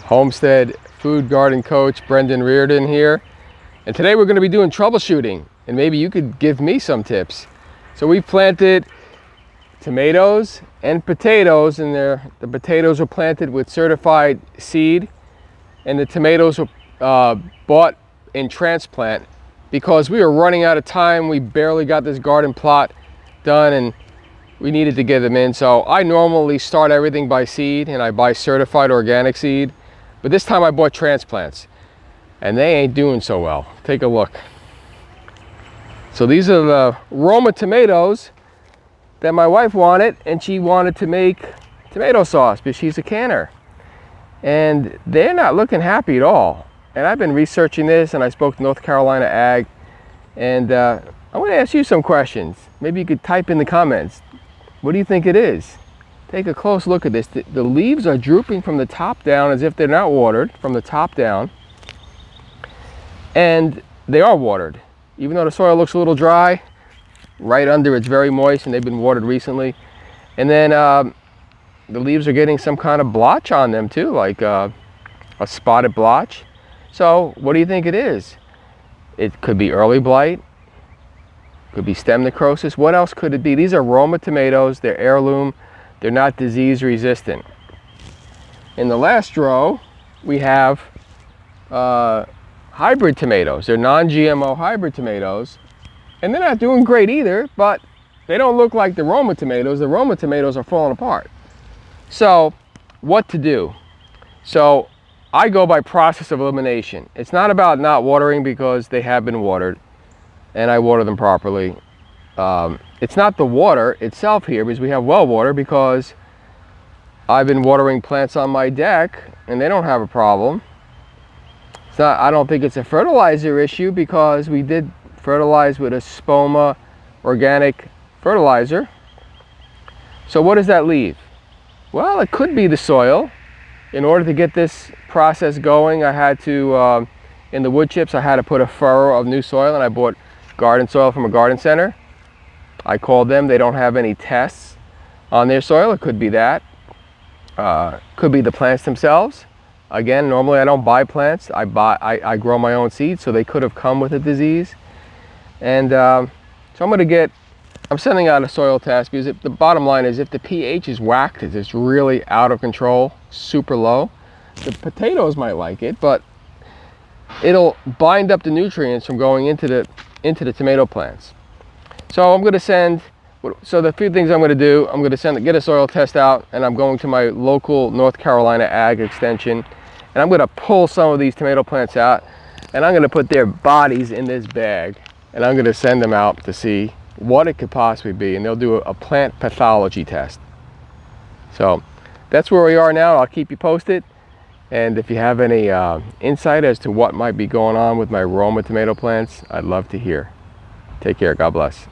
Homestead Food Garden Coach Brendan Reardon here, and today we're going to be doing troubleshooting, and maybe you could give me some tips. So we've planted tomatoes and potatoes, and the potatoes were planted with certified seed, and the tomatoes were bought in transplant because we were running out of time. We barely got this garden plot done and we needed to get them in. So I normally start everything by seed, and I buy certified organic seed, but this time I bought transplants and they ain't doing so well. Take a look. So these are the Roma tomatoes that my wife wanted, and she wanted to make tomato sauce because she's a canner, and they're not looking happy at all. And I've been researching this, and I spoke to North Carolina Ag, and I want to ask you some questions. Maybe you could type in the comments. What do you think it is? Take a close look at this. The leaves are drooping from the top down as if they're not watered, from the top down. And they are watered. Even though the soil looks a little dry, right under it's very moist, and they've been watered recently. And then the leaves are getting some kind of blotch on them too, like a spotted blotch. So what do you think it is? It could be early blight. Could be stem necrosis. What else could it be? These are Roma tomatoes. They're heirloom. They're not disease resistant. In the last row, we have hybrid tomatoes. They're non-GMO hybrid tomatoes, and they're not doing great either, but they don't look like the Roma tomatoes. The Roma tomatoes are falling apart. So what to do? So I go by process of elimination. It's not about not watering, because they have been watered and I water them properly. It's not the water itself here, because we have well water, because I've been watering plants on my deck and they don't have a problem. It's not, I don't think it's a fertilizer issue, because we did fertilize with a Spoma organic fertilizer. So what does that leave? Well, it could be the soil. In order to get this process going, I had to, in the wood chips, I had to put a furrow of new soil, and I bought garden soil from a garden center. I called them. They don't have any tests on their soil. It could be that. Could be the plants themselves. Again, normally I don't buy plants. I grow my own seeds, so they could have come with a disease. And so I'm sending out a soil test, because the bottom line is, if the pH is whacked, it's really out of control, super low, the potatoes might like it, but it'll bind up the nutrients from going into the tomato plants. So I'm going to send, so the few things I'm going to do, I'm going to get a soil test out, and I'm going to my local North Carolina Ag Extension, and I'm going to pull some of these tomato plants out, and I'm going to put their bodies in this bag, and I'm going to send them out to see what it could possibly be, and they'll do a plant pathology test. So that's where we are now. I'll keep you posted, and if you have any insight as to what might be going on with my Roma tomato plants, I'd love to hear. Take care. God bless.